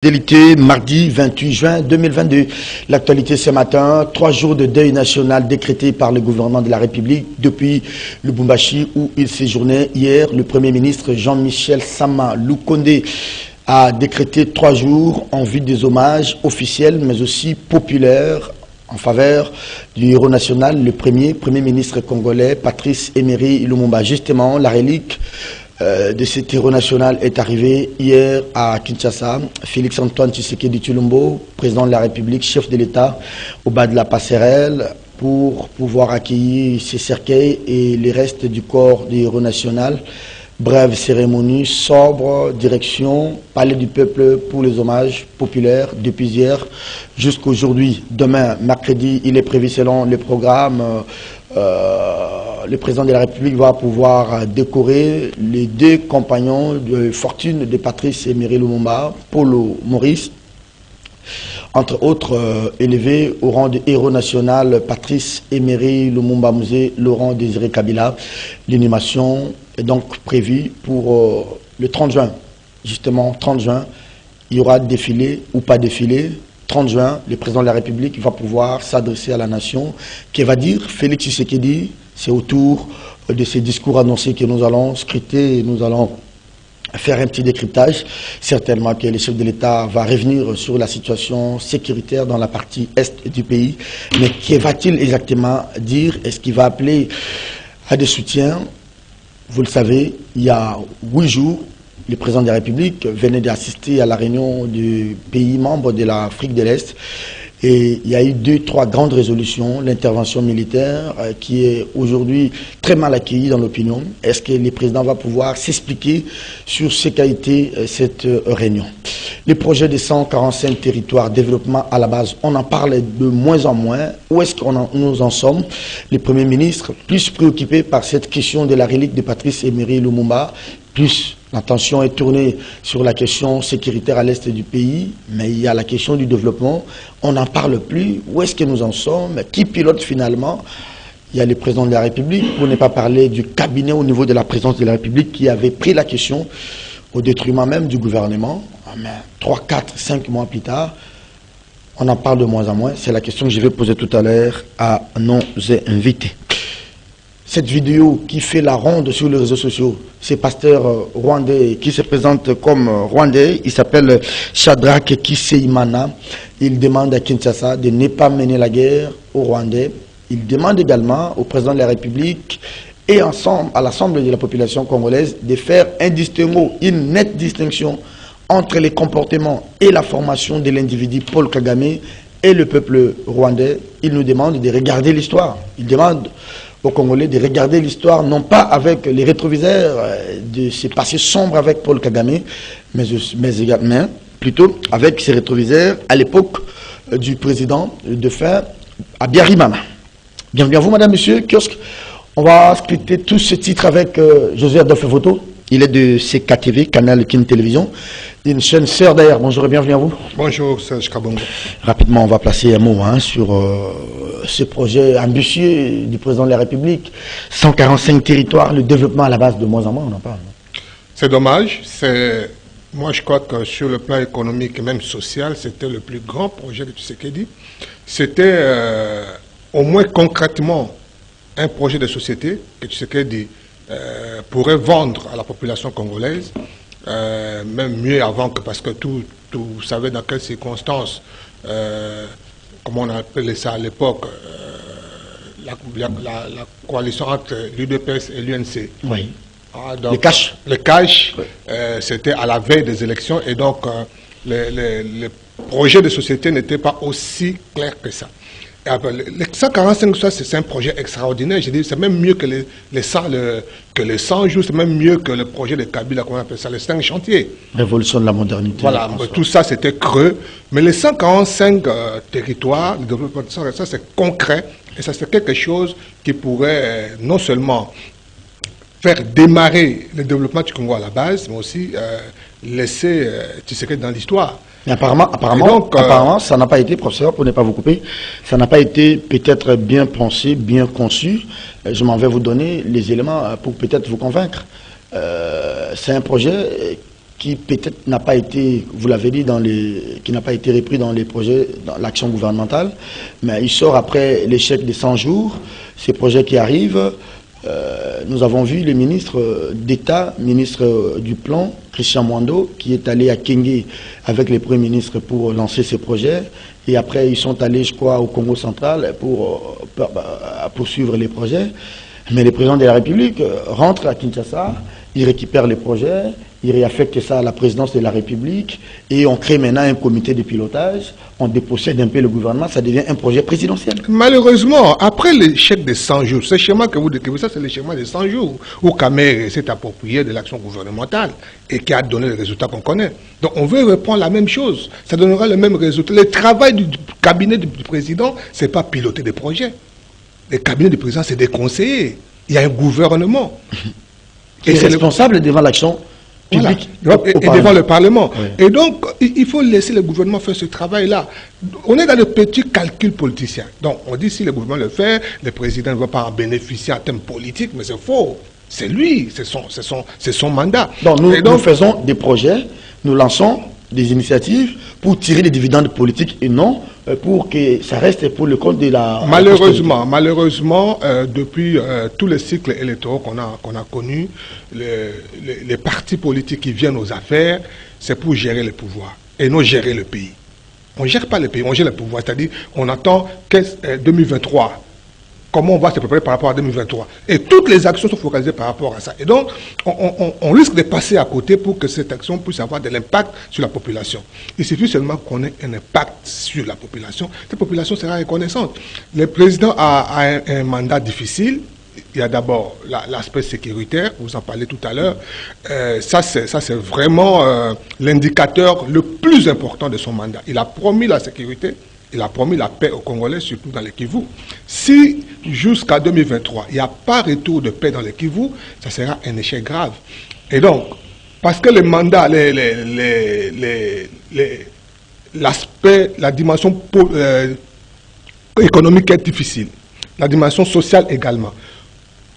Fidélité, mardi 28 juin 2022. L'actualité ce matin, 3 jours de deuil national décrété par le gouvernement de la République depuis Lubumbashi où il séjournait hier. Le Premier ministre Jean-Michel Sama Lukonde a décrété 3 jours en vue des hommages officiels mais aussi populaires en faveur du héros national, le Premier ministre congolais Patrice Emery Lumumba. Justement, la relique de cet héros national est arrivé hier à Kinshasa. Félix-Antoine Tshisekedi Tshilombo, président de la République, chef de l'État, au bas de la passerelle, pour pouvoir accueillir ces cercueils et les restes du corps du héros national. Brève cérémonie, sobre, direction, palais du peuple pour les hommages populaires depuis hier jusqu'à aujourd'hui. Demain, mercredi, il est prévu selon le programme. Le président de la République va pouvoir décorer les 2 compagnons de fortune de Patrice Emery Lumumba, Paulo Maurice, entre autres élevés au rang de héros national Patrice Emery Lumumba Musée, Laurent Désiré Kabila. L'inhumation est donc prévue pour le 30 juin. Justement, 30 juin, il y aura défilé ou pas défilé. 30 juin, le président de la République va pouvoir s'adresser à la nation, qui va dire, Félix Tshisekedi, c'est autour de ces discours annoncés que nous allons scruter et nous allons faire un petit décryptage. Certainement que le chef de l'État va revenir sur la situation sécuritaire dans la partie est du pays. Mais que va-t-il exactement dire? Est-ce qu'il va appeler à des soutiens? Vous le savez, il y a 8 jours, le président de la République venait d'assister à la réunion du pays membre de l'Afrique de l'Est. Et il y a eu 2-3 grandes résolutions. L'intervention militaire qui est aujourd'hui très mal accueillie dans l'opinion. Est-ce que le président va pouvoir s'expliquer sur ce qu'a été cette réunion? Les projets de 145 territoires, développement à la base, on en parle de moins en moins. Où est-ce que nous en sommes? Le Premier ministre, plus préoccupé par cette question de la relique de Patrice Emery Lumumba, plus l'attention est tournée sur la question sécuritaire à l'est du pays, mais il y a la question du développement. On n'en parle plus. Où est-ce que nous en sommes? Qui pilote finalement? Il y a le président de la République, pour ne pas parler du cabinet au niveau de la présidence de la République, qui avait pris la question au détriment même du gouvernement. Mais 3, 4, 5 mois plus tard, on en parle de moins en moins. C'est la question que je vais poser tout à l'heure à nos invités. Cette vidéo qui fait la ronde sur les réseaux sociaux, c'est pasteur rwandais qui se présente comme rwandais. Il s'appelle Shadrach Kiseimana. Il demande à Kinshasa de ne pas mener la guerre aux Rwandais. Il demande également au président de la République et ensemble à l'ensemble de la population congolaise de faire un distinguo, une nette distinction entre les comportements et la formation de l'individu Paul Kagame et le peuple rwandais. Il nous demande de regarder l'histoire. Il demande aux Congolais de regarder l'histoire, non pas avec les rétroviseurs de ce passé sombre avec Paul Kagame, mais également plutôt avec ses rétroviseurs à l'époque du président de fin Abiyarimana. Bienvenue à vous, madame, monsieur. Kiosque. On va scruter tous ces titres avec José Adolphe Voto. Il est de CKTV, Canal Kin Télévision, une chaîne sœur d'ailleurs. Bonjour et bienvenue à vous. Bonjour, Serge Kabongo. Rapidement, on va placer un mot sur ce projet ambitieux du président de la République. 145 territoires, le développement à la base de moins en moins, on en parle. C'est dommage. Moi, je crois que sur le plan économique et même social, c'était le plus grand projet de Tshisekedi. C'était au moins concrètement un projet de société que Tshisekedi pourrait vendre à la population congolaise, même mieux avant que, parce que vous savez dans quelles circonstances, comment on appelait ça à l'époque, la coalition entre l'UDPS et l'UNC. Oui. Donc, le cash. Oui. C'était à la veille des élections et donc les projets de société n'étaient pas aussi clairs que ça. Les 145, c'est un projet extraordinaire. Je dis, c'est même mieux que les 100 jours, c'est même mieux que le projet de Kabila, comment on appelle ça, les 5 chantiers. Révolution de la modernité. Voilà, tout ça c'était creux. Mais les 145 territoires, le développement de ça c'est concret. Et ça c'est quelque chose qui pourrait non seulement faire démarrer le développement du Congo à la base, mais aussi laisser Tshisekedi dans l'histoire. Apparemment, ça n'a pas été, professeur, pour ne pas vous couper, ça n'a pas été peut-être bien pensé, bien conçu. Je m'en vais vous donner les éléments pour peut-être vous convaincre. C'est un projet qui peut-être n'a pas été, vous l'avez dit, qui n'a pas été repris dans les projets, dans l'action gouvernementale, mais il sort après l'échec des 100 jours, ces projets qui arrivent. Nous avons vu le ministre d'État, ministre du Plan, Christian Mwando, qui est allé à Kenge avec les premiers ministres pour lancer ces projets. Et après, ils sont allés, je crois, au Congo central pour poursuivre les projets. Mais le président de la République rentre à Kinshasa, il récupère les projets, il réaffecte ça à la présidence de la République et on crée maintenant un comité de pilotage, on dépossède un peu le gouvernement, ça devient un projet présidentiel. Malheureusement, après l'échec des 100 jours, ce schéma que vous décrivez, ça c'est le schéma des 100 jours, où Kamer s'est approprié de l'action gouvernementale et qui a donné les résultats qu'on connaît. Donc on veut reprendre la même chose, ça donnera le même résultat. Le travail du cabinet du président, ce n'est pas piloter des projets. Le cabinet du président, c'est des conseillers. Il y a un gouvernement. Et c'est responsable devant l'action publique. Voilà. Et devant le Parlement. Oui. Et donc, il faut laisser le gouvernement faire ce travail-là. On est dans de petits calculs politiciens. Donc, on dit si le gouvernement le fait, le président ne va pas en bénéficier en termes politiques, mais c'est faux. C'est lui, c'est son mandat. Donc, nous faisons des projets, nous lançons des initiatives pour tirer des dividendes politiques et non pour que ça reste pour le compte de la... Malheureusement, depuis tous les cycles électoraux qu'on a connus, les partis politiques qui viennent aux affaires, c'est pour gérer le pouvoir et non gérer le pays. On ne gère pas le pays, on gère le pouvoir. C'est-à-dire on attend 2023. Comment on va se préparer par rapport à 2023. Et toutes les actions sont focalisées par rapport à ça. Et donc, on risque de passer à côté pour que cette action puisse avoir de l'impact sur la population. Il suffit seulement qu'on ait un impact sur la population. Cette population sera reconnaissante. Le président a un mandat difficile. Il y a d'abord l'aspect sécuritaire, vous en parlez tout à l'heure. Ça, c'est vraiment l'indicateur le plus important de son mandat. Il a promis la sécurité. Il a promis la paix aux Congolais, surtout dans le Kivu. Si, jusqu'à 2023, il n'y a pas retour de paix dans le Kivu, ça sera un échec grave. Et donc, parce que le mandat, l'aspect, la dimension économique est difficile, la dimension sociale également.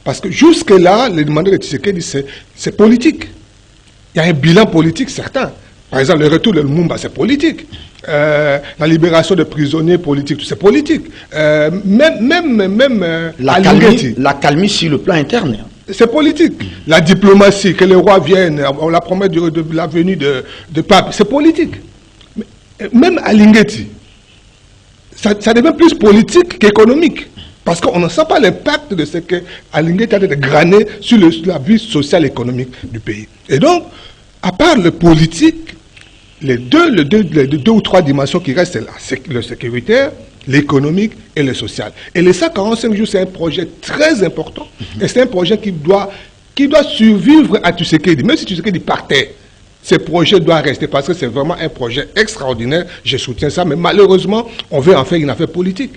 Parce que jusque-là, le mandat de Tshisekedi, c'est politique. Il y a un bilan politique certain. Par exemple, le retour de Lumumba, c'est politique. La libération de prisonniers politiques, c'est politique. La calmie sur le plan interne. C'est politique. La diplomatie, que le roi vienne, on la promet de la venue de pape, c'est politique. Même à Lingeti, ça devient plus politique qu'économique. Parce qu'on ne sent pas l'impact de ce que Alingeti a de grainer sur la vie sociale et économique du pays. Et donc, à part le politique, les deux ou trois dimensions qui restent, c'est le sécuritaire, l'économique et le social. Et les 145 jours, c'est un projet très important. Et c'est un projet qui doit survivre à Tshisekedi. Même si Tshisekedi partait, ce projet doit rester parce que c'est vraiment un projet extraordinaire. Je soutiens ça, mais malheureusement, on veut en faire une affaire politique.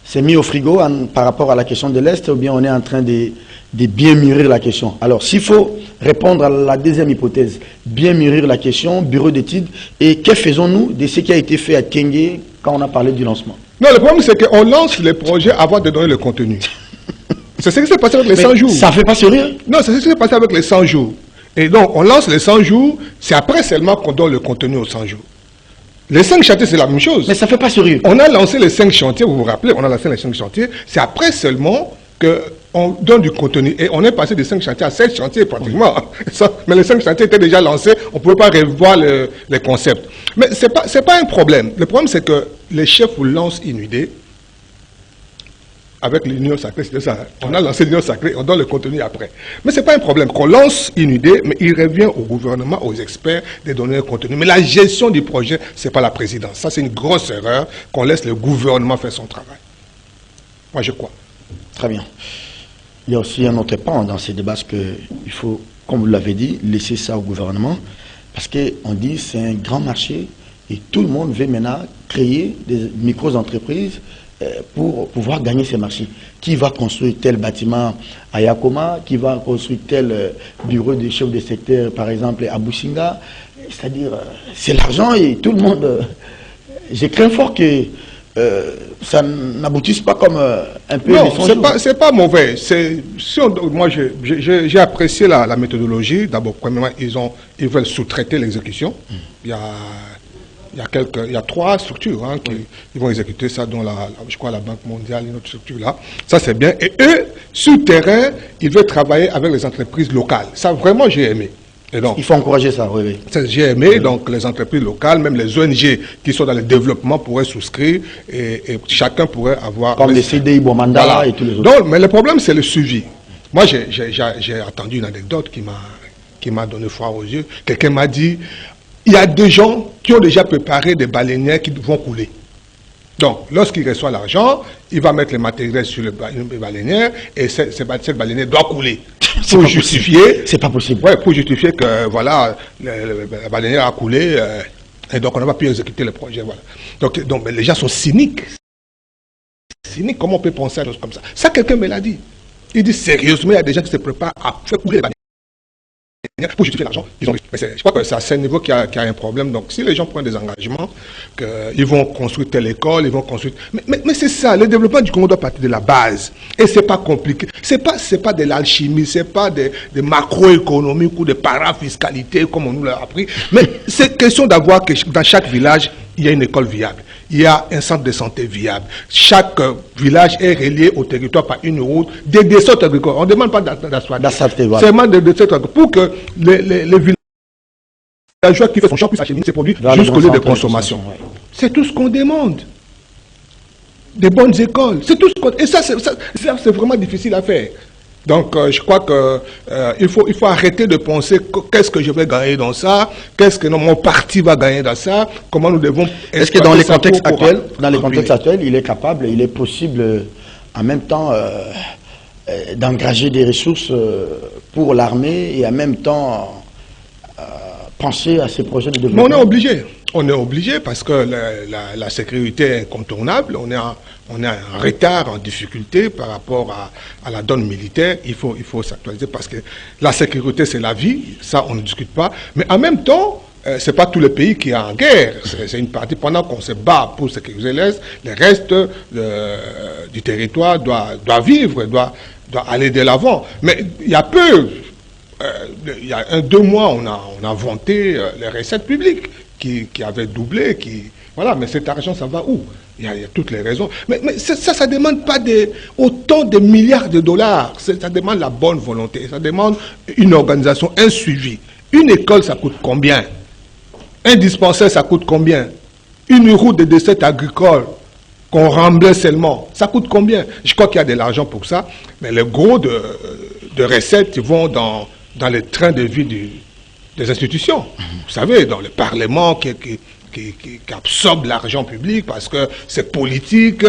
C'est mis au frigo par rapport à la question de l'Est, ou bien on est en train de bien mûrir la question. Alors, s'il faut répondre à la deuxième hypothèse, bien mûrir la question, bureau d'études, et que faisons-nous de ce qui a été fait à Kenge quand on a parlé du lancement? Non, le problème, c'est qu'on lance les projets avant de donner le contenu. C'est ce qui s'est passé avec les 100 jours. Ça ne fait pas sourire? Non, c'est ce qui s'est passé avec les 100 jours. Et donc, on lance les 100 jours, c'est après seulement qu'on donne le contenu aux 100 jours. Les 5 chantiers, c'est la même chose. Mais ça ne fait pas sourire. On a lancé les 5 chantiers, vous vous rappelez, on a lancé les 5 chantiers, c'est après seulement qu'on donne du contenu. Et on est passé de 5 chantiers à 7 chantiers pratiquement. Oui. Mais les 5 chantiers étaient déjà lancés, on ne pouvait pas revoir les concepts. Mais ce n'est pas un problème. Le problème, c'est que les chefs vous lancent une idée, avec l'union sacrée, c'est ça. On a lancé l'union sacrée, on donne le contenu après. Mais ce n'est pas un problème qu'on lance une idée, mais il revient au gouvernement, aux experts, de donner le contenu. Mais la gestion du projet, ce n'est pas la présidence. Ça, c'est une grosse erreur qu'on laisse le gouvernement faire son travail. Moi, je crois. Très bien. Il y a aussi un autre pan dans ces débats, parce qu'il faut, comme vous l'avez dit, laisser ça au gouvernement, parce qu'on dit que c'est un grand marché et tout le monde veut maintenant créer des micro-entreprises pour pouvoir gagner ces marchés. Qui va construire tel bâtiment à Yakoma, qui va construire tel bureau de chef de secteur, par exemple, à Bouchinga. C'est-à-dire, c'est l'argent et tout le monde... Je crains fort que ça n'aboutisse pas comme un peu... Non, c'est pas mauvais. Moi, j'ai apprécié la méthodologie. D'abord, premièrement, ils veulent sous-traiter l'exécution. Il y a 3 structures qui vont exécuter ça, dont je crois la Banque mondiale, une autre structure là. Ça, c'est bien. Et eux, sur le terrain, ils veulent travailler avec les entreprises locales. Ça, vraiment, j'ai aimé. Et donc, il faut encourager ça, oui. J'ai aimé, donc les entreprises locales, même les ONG qui sont dans le développement pourraient souscrire et chacun pourrait avoir... Comme les CDI Bomanda voilà. Et tous les autres. Donc, mais le problème, c'est le suivi. Moi, j'ai attendu une anecdote qui m'a donné froid aux yeux. Quelqu'un m'a dit, il y a des gens qui ont déjà préparé des baleinières qui vont couler. Donc, lorsqu'il reçoit l'argent, il va mettre les matériels sur les baleinières et cette baleinière doit couler. Pour justifier... C'est pas possible. Ouais, pour justifier que, voilà, la baleinière a coulé et donc on n'a pas pu exécuter le projet, voilà. Donc mais les gens sont cyniques. Cyniques, comment on peut penser à des choses comme ça? Ça, quelqu'un me l'a dit. Il dit, sérieusement, il y a des gens qui se préparent à faire couler les baleinières pour justifier l'argent. Je crois que c'est à ce niveau qu'il y a un problème. Donc, si les gens prennent des engagements, qu'ils vont construire telle école, ils vont construire... Mais c'est ça, le développement du Congo doit partir de la base. Et c'est pas compliqué. C'est pas de l'alchimie, c'est pas de macroéconomique ou de parafiscalité, comme on nous l'a appris. Mais c'est question d'avoir que dans chaque village, il y a une école viable. Il y a un centre de santé viable. Chaque village est relié au territoire par une route, des desserts agricoles. On ne demande pas d'asphalter. Voilà. Seulement des desserts agricoles. Pour que les villageois qui font son champ puissent acheminer ses produits jusqu'au lieu de consommation. Ouais. C'est tout ce qu'on demande. Des bonnes écoles. C'est tout ce qu'on... Et ça, c'est vraiment difficile à faire. Donc, je crois qu'il faut arrêter de penser qu'est-ce que je vais gagner dans ça, qu'est-ce que mon parti va gagner dans ça, comment nous devons... Est-ce que dans les contextes actuels, il est capable, il est possible en même temps d'engager des ressources pour l'armée et en même temps penser à ces projets de développement? Mais on est obligé. On est obligé parce que la sécurité est incontournable. On est en retard, en difficulté par rapport à la donne militaire. Il faut s'actualiser parce que la sécurité, c'est la vie. Ça, on ne discute pas. Mais en même temps, c'est pas tout le pays qui est en guerre. C'est une partie. Pendant qu'on se bat pour sécuriser l'Est, le reste du territoire doit vivre, doit aller de l'avant. Mais il y a peu... il y a 2 mois, on a vanté les recettes publiques qui avaient doublé, voilà, mais cet argent, ça va où? Il y a toutes les raisons. Mais ça ne demande pas autant de milliards de dollars. Ça demande la bonne volonté. Ça demande une organisation, un suivi. Une école, ça coûte combien? Un dispensaire, ça coûte combien? Une route de desserts agricoles qu'on remblait seulement, ça coûte combien? Je crois qu'il y a de l'argent pour ça, mais le gros de recettes vont dans les trains de vie des institutions. Vous savez, dans le Parlement qui absorbe l'argent public parce que c'est politique.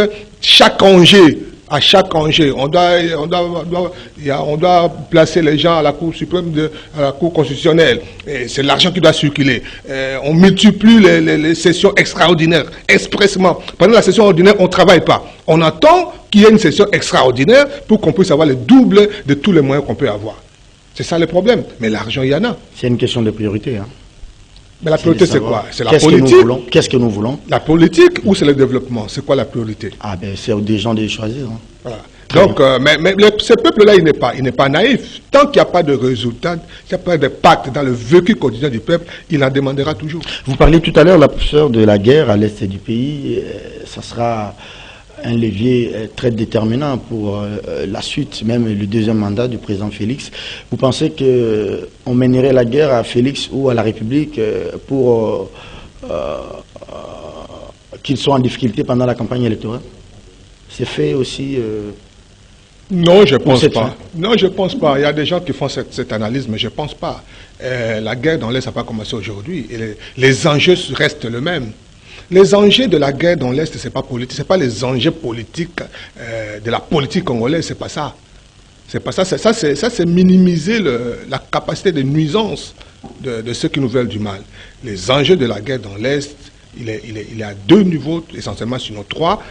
À chaque enjeu, on doit placer les gens à la Cour suprême, à la Cour constitutionnelle. C'est l'argent qui doit circuler. On multiplie les sessions extraordinaires, expressément. Pendant la session ordinaire, on ne travaille pas. On attend qu'il y ait une session extraordinaire pour qu'on puisse avoir le double de tous les moyens qu'on peut avoir. C'est ça le problème. Mais l'argent, il y en a. C'est une question de priorité. Hein. Mais la priorité, c'est quoi? C'est la politique. Qu'est-ce que nous voulons? La politique ou c'est le développement? C'est quoi la priorité? Ah ben, c'est aux gens de choisir. Hein. Voilà. Donc, mais ce peuple-là, il n'est pas naïf. Tant qu'il n'y a pas de résultat, qu'il n'y a pas de pacte dans le vécu quotidien du peuple, il en demandera toujours. Vous parliez tout à l'heure, la professeure, de la guerre à l'est du pays. Ça sera un levier très déterminant pour la suite, même le 2e mandat du président Félix. Vous pensez qu'on mènerait la guerre à Félix ou à la République pour qu'ils soient en difficulté pendant la campagne électorale? C'est fait aussi non, je ne pense pas. Non, je ne pense pas. Il y a des gens qui font cette analyse, mais je ne pense pas. La guerre dans l'Est n'a pas commencé aujourd'hui. Les enjeux restent les mêmes. Les enjeux de la guerre dans l'Est, ce n'est pas politique, ce n'est pas les enjeux politiques de la politique congolaise, c'est pas ça. C'est pas ça. Ça, c'est minimiser la capacité de nuisance de ceux qui nous veulent du mal. Les enjeux de la guerre dans l'Est, il est à 2 niveaux, essentiellement sinon 3.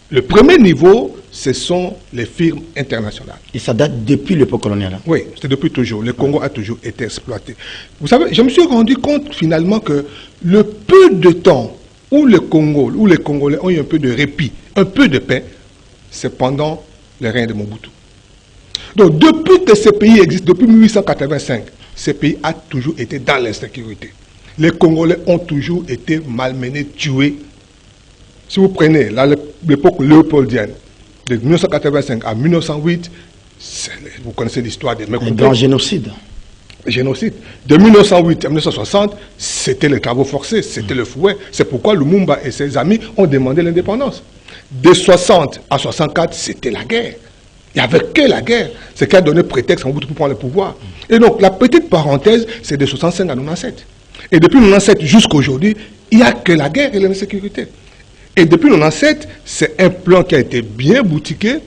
Le premier niveau, ce sont les firmes internationales. Et ça date depuis l'époque coloniale. Hein? Oui, c'est depuis toujours. Le Congo a toujours été exploité. Vous savez, je me suis rendu compte finalement que le peu de temps où le Congo, où les Congolais ont eu un peu de répit, un peu de paix, c'est pendant le règne de Mobutu. Donc, depuis que ce pays existe, depuis 1885, ce pays a toujours été dans l'insécurité. Les Congolais ont toujours été malmenés, tués. Si vous prenez l'époque léopoldienne, de 1985 à 1908, vous connaissez l'histoire des mecs. Un grand génocide. Génocide. De 1908 à 1960, c'était les travaux forcés, c'était le fouet. C'est pourquoi Lumumba et ses amis ont demandé l'indépendance. De 60 à 64, c'était la guerre. Il n'y avait que la guerre. C'est ce qui a donné prétexte à Mobutu pour prendre le pouvoir. Et donc, la petite parenthèse, c'est de 65 à 97. Et depuis 97 jusqu'à aujourd'hui, il n'y a que la guerre et l'insécurité. Et depuis 97, c'est un plan qui a été bien boutiqué.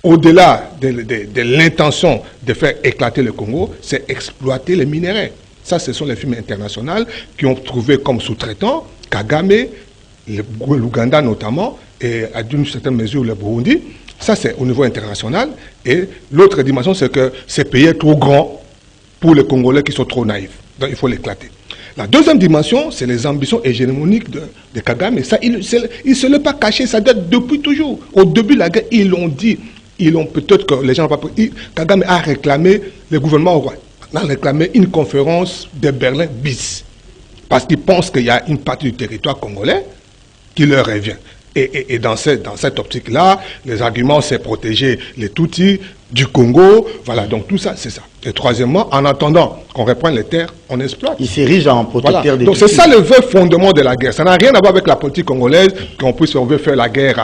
Au-delà de l'intention de faire éclater le Congo, c'est exploiter les minéraux. Ça, ce sont les firmes internationales qui ont trouvé comme sous-traitants Kagame, l'Ouganda notamment, et à d'une certaine mesure le Burundi. Ça, c'est au niveau international. Et l'autre dimension, c'est que ces pays est trop grand pour les Congolais qui sont trop naïfs. Donc, il faut l'éclater. La deuxième dimension, c'est les ambitions hégémoniques de Kagame. Et ça, il ne se l'est pas caché, ça date depuis toujours. Au début de la guerre, ils l'ont dit. Peut-être que les gens n'ont pas pris. Kagame a réclamé, le gouvernement roi a réclamé une conférence de Berlin bis. Parce qu'ils pensent qu'il y a une partie du territoire congolais qui leur revient. Et dans cette optique-là, les arguments, c'est protéger les Tutsis du Congo. Voilà, donc tout ça, c'est ça. Et troisièmement, en attendant qu'on reprenne les terres, on exploite. Il s'érige en protecteur des Donc c'est ça le vrai fondement de la guerre. Ça n'a rien à voir avec la politique congolaise, on veut faire la guerre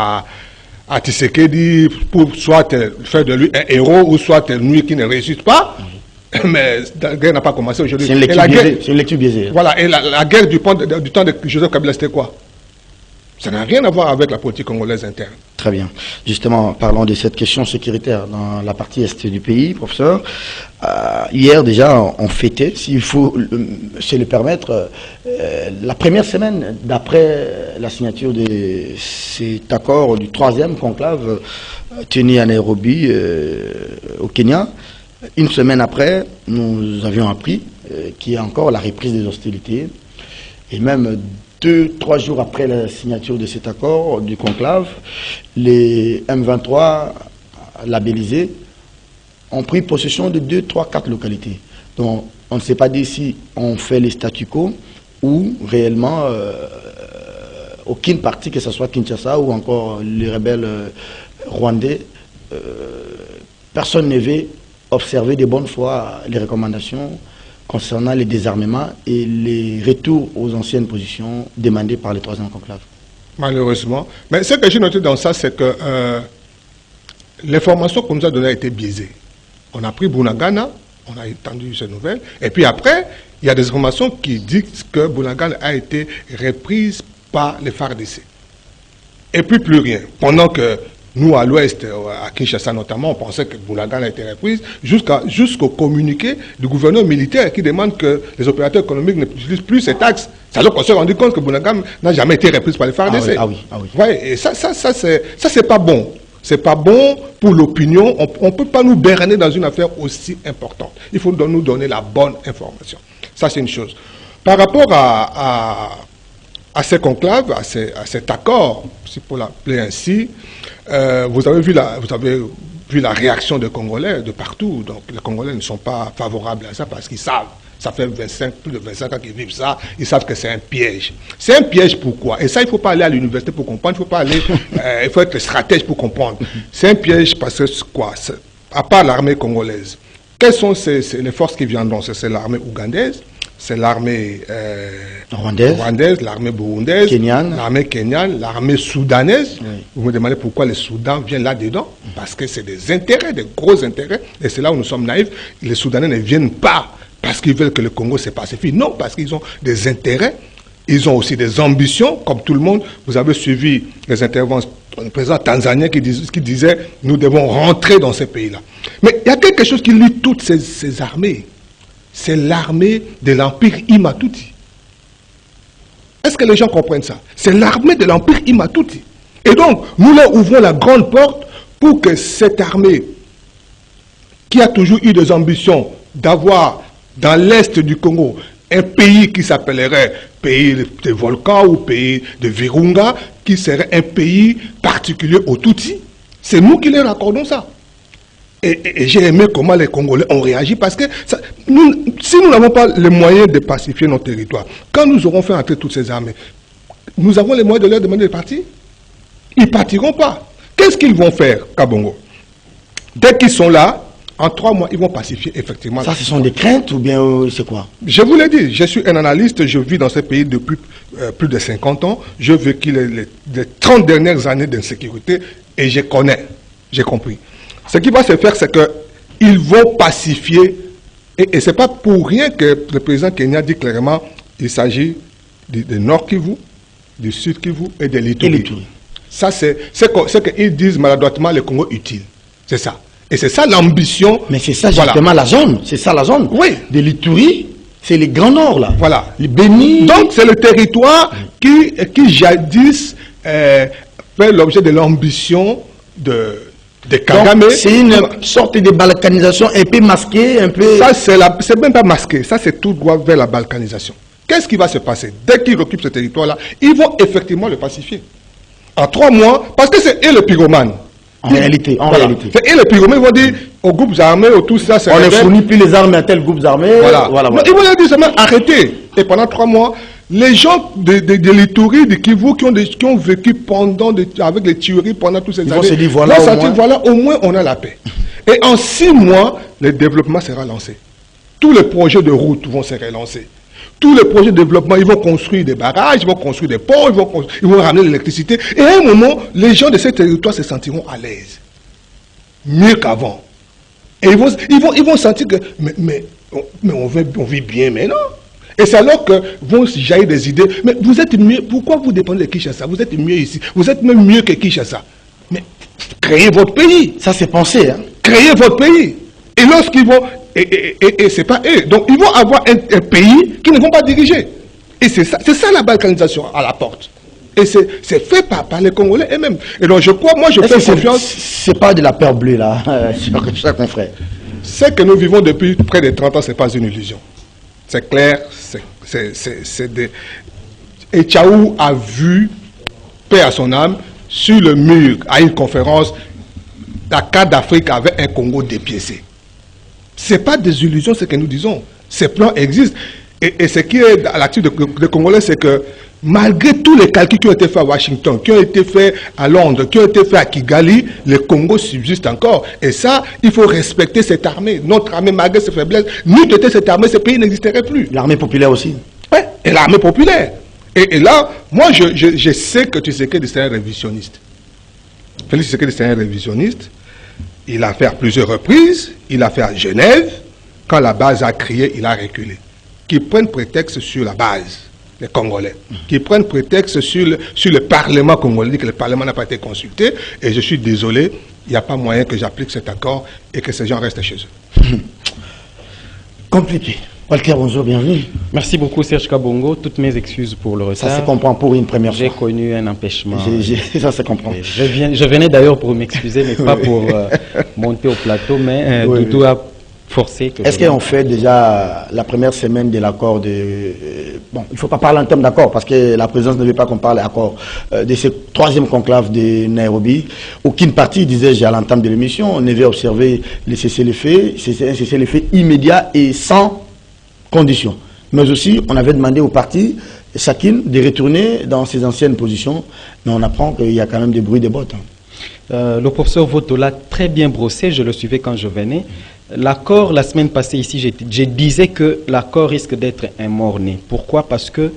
à Tshisekedi pour soit faire de lui un héros ou soit lui qui ne réussisse pas. Mais la guerre n'a pas commencé aujourd'hui. C'est une lecture biaisée. Voilà, et la guerre du temps de Joseph Kabila, c'était quoi? Ça n'a rien à voir avec la politique congolaise interne. Très bien. Justement, parlons de cette question sécuritaire dans la partie est du pays, professeur. Hier, déjà, on fêtait, s'il faut se le permettre, la première semaine d'après la signature de cet accord du 3e conclave tenu à Nairobi, au Kenya. Une semaine après, nous avions appris qu'il y a encore la reprise des hostilités. Et même 2-3 jours après la signature de cet accord du conclave, les M23 labellisés ont pris possession de 2, 3, 4 localités. Donc on ne s'est pas dit si on fait les statu quo ou réellement aucune partie, que ce soit Kinshasa ou encore les rebelles rwandais, personne ne veut observer de bonne foi les recommandations concernant les désarmements et les retours aux anciennes positions demandées par le 3e conclave. Malheureusement. Mais ce que j'ai noté dans ça, c'est que l'information qu'on nous a donnée a été biaisée. On a pris Bunagana, on a entendu ces nouvelles, et puis après, il y a des informations qui disent que Bunagana a été reprise par les FARDC. Et puis plus rien. Pendant que nous, à l'ouest, à Kinshasa notamment, on pensait que Bunagana a été reprise jusqu'au communiqué du gouverneur militaire qui demande que les opérateurs économiques n'utilisent plus cet axe. C'est alors qu'on s'est rendu compte que Bunagana n'a jamais été reprise par les FARDC. Ah oui, ah oui. Ouais, et ça c'est pas bon. C'est pas bon pour l'opinion. On ne peut pas nous berner dans une affaire aussi importante. Il faut nous donner la bonne information. Ça, c'est une chose. Par rapport à ces conclaves, à cet accord, si pour l'appeler ainsi, vous avez vu la réaction des Congolais de partout. Donc les Congolais ne sont pas favorables à ça parce qu'ils savent. Ça fait plus de 25 ans qu'ils vivent ça. Ils savent que c'est un piège. C'est un piège pourquoi? Et ça, il ne faut pas aller à l'université pour comprendre. Il faut pas aller. Il faut être stratège pour comprendre. C'est un piège parce que quoi? À part l'armée congolaise, quelles sont les forces qui viendront? C'est l'armée ougandaise, c'est l'armée rwandaise, l'armée burundaise, l'armée kenyane, l'armée soudanaise. Oui. Vous me demandez pourquoi le Soudan vient là-dedans? Parce que c'est des intérêts, des gros intérêts. Et c'est là où nous sommes naïfs. Les Soudanais ne viennent pas parce qu'ils veulent que le Congo se pacifie. Non, parce qu'ils ont des intérêts. Ils ont aussi des ambitions, comme tout le monde. Vous avez suivi les interventions du président tanzanien qui disait « Nous devons rentrer dans ces pays-là ». Mais il y a quelque chose qui lie toutes ces armées. C'est l'armée de l'Empire Imatuti. Est-ce que les gens comprennent ça? C'est l'armée de l'Empire Imatuti. Et donc, nous leur ouvrons la grande porte pour que cette armée, qui a toujours eu des ambitions d'avoir dans l'est du Congo un pays qui s'appellerait pays de volcans ou pays de Virunga, qui serait un pays particulier aux Tutsis. C'est nous qui leur accordons ça. Et j'ai aimé comment les Congolais ont réagi parce que si nous n'avons pas les moyens de pacifier nos territoires, quand nous aurons fait entrer toutes ces armées, nous avons les moyens de leur demander de partir? Ils ne partiront pas. Qu'est-ce qu'ils vont faire, Kabongo? Dès qu'ils sont là, en 3 mois, ils vont pacifier effectivement. Ça, ce sont des craintes ou bien c'est quoi? Je vous l'ai dit, je suis un analyste, je vis dans ce pays depuis plus de 50 ans. J'ai vécu les 30 dernières années d'insécurité et je connais, j'ai compris. Ce qui va se faire, c'est qu'ils vont pacifier. Et ce n'est pas pour rien que le président Kenya dit clairement qu'il s'agit du Nord Kivu, du Sud Kivu et de l'Ituri. Ça, c'est ce qu'ils disent maladroitement le Congo utile. C'est ça. Et c'est ça l'ambition. Mais c'est ça justement la zone. C'est ça la zone. Oui. De l'Ituri, c'est les Grands Nord là. Voilà. Les Béni. Donc c'est le territoire qui jadis fait l'objet de l'ambition de Kagame. C'est une sorte de balkanisation un peu masquée, un peu... Ça, c'est même pas masqué. Ça, c'est tout droit vers la balkanisation. Qu'est-ce qui va se passer? Dès qu'ils occupent ce territoire-là, ils vont effectivement le pacifier. En 3 mois, parce que c'est eux le pyromane. En réalité. Et les pyromanes vont dire aux groupes armés, tout ça, c'est... On ne fournit plus les armes à tel groupe armés. Voilà. Ils vont leur dire seulement arrêtez. Et pendant 3 mois, les gens de l'Ituri, de Kivu, qui ont vécu avec les tueries pendant toutes ces années, vont se dire voilà, au moins on a la paix. Et en 6 mois, le développement sera lancé. Tous les projets de route vont se relancer. Tous les projets de développement, ils vont construire des barrages, ils vont construire des ponts, ils vont ramener l'électricité. Et à un moment, les gens de ces territoires se sentiront à l'aise. Mieux qu'avant. Et ils vont sentir que, mais on vit bien maintenant. Et c'est alors que vont jaillir des idées. Mais vous êtes mieux, pourquoi vous dépendez de Kinshasa? Vous êtes mieux ici. Vous êtes même mieux que Kinshasa. Mais créez votre pays. Ça, c'est pensé. Hein? Créez votre pays. Et lorsqu'ils vont... Et c'est pas eux. Donc, ils vont avoir un pays qu'ils ne vont pas diriger. Et c'est ça la balkanisation à la porte. Et c'est fait par les Congolais eux-mêmes. Et donc, je crois, moi, je fais confiance... C'est pas de la peur bleue, là, cher confrère. Ce que nous vivons depuis près de 30 ans, ce n'est pas une illusion. C'est clair, c'est des... Et Tchaou a vu, paix à son âme, sur le mur, à une conférence, la carte d'Afrique avait un Congo dépiécé. Ce n'est pas des illusions ce que nous disons. Ces plans existent. Et ce qui est à l'actif des Congolais, c'est que malgré tous les calculs qui ont été faits à Washington, qui ont été faits à Londres, qui ont été faits à Kigali, le Congo subsiste encore. Et ça, il faut respecter cette armée. Notre armée, malgré ses faiblesses, n'eût été cette armée, ce pays n'existerait plus. L'armée populaire aussi. Oui, et l'armée populaire. Et là, moi, je sais que Tshisekedi, c'est un révisionniste. Félix Tshisekedi, c'est un révisionniste. Il a fait à plusieurs reprises, il a fait à Genève. Quand la base a crié, il a reculé. Qu'ils prennent prétexte sur la base, les Congolais. Qu'ils prennent prétexte sur le Parlement congolais, que le Parlement n'a pas été consulté. Et je suis désolé, il n'y a pas moyen que j'applique cet accord et que ces gens restent chez eux. Compliqué. Walker, bonjour, bienvenue. Merci beaucoup Serge Kabongo, toutes mes excuses pour le retard. Ça se comprend pour une première fois. J'ai connu un empêchement. Ça se comprend. Je venais d'ailleurs pour m'excuser, mais pas pour monter au plateau, mais Doudou a forcé. Est-ce qu'on fait déjà la première semaine de l'accord de... bon, il ne faut pas parler en termes d'accord, parce que la présidence ne veut pas qu'on parle d'accord de ce 3e conclave de Nairobi. Aucune partie, disais-je à l'entame de l'émission, on devait observer le cessez-le-feu. C'est un cessez-le-feu immédiat et sans conditions. Mais aussi, on avait demandé aux partis, chacune, de retourner dans ses anciennes positions. Mais on apprend qu'il y a quand même des bruits de bottes. Le professeur Voto l'a très bien brossé, je le suivais quand je venais. L'accord, la semaine passée ici, je disais que l'accord risque d'être un mort-né. Pourquoi? Parce que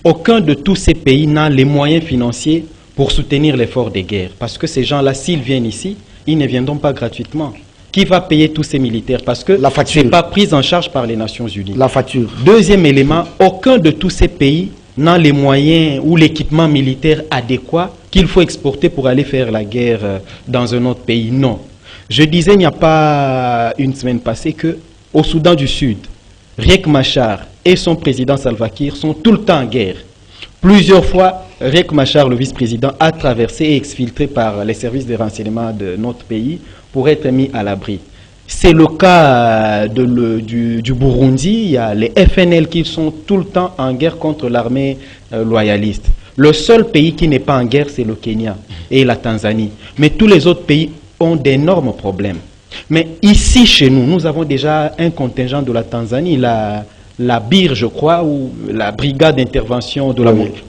aucun de tous ces pays n'a les moyens financiers pour soutenir l'effort de guerre. Parce que ces gens-là, s'ils viennent ici, ils ne viendront pas gratuitement. Qui va payer tous ces militaires? Parce que ce n'est pas pris en charge par les Nations Unies. La facture. Deuxième élément, aucun de tous ces pays n'a les moyens ou l'équipement militaire adéquat qu'il faut exporter pour aller faire la guerre dans un autre pays. Non. Je disais il n'y a pas une semaine passée qu'au Soudan du Sud, Riek Machar et son président Salva Kiir sont tout le temps en guerre. Plusieurs fois, Riek Machar, le vice-président, a traversé et exfiltré par les services de renseignement de notre pays pour être mis à l'abri. C'est le cas du Burundi. Il y a les FNL qui sont tout le temps en guerre contre l'armée loyaliste. Le seul pays qui n'est pas en guerre, c'est le Kenya et la Tanzanie. Mais tous les autres pays ont d'énormes problèmes. Mais ici, chez nous, nous avons déjà un contingent de la Tanzanie, la BIR, je crois, ou la brigade d'intervention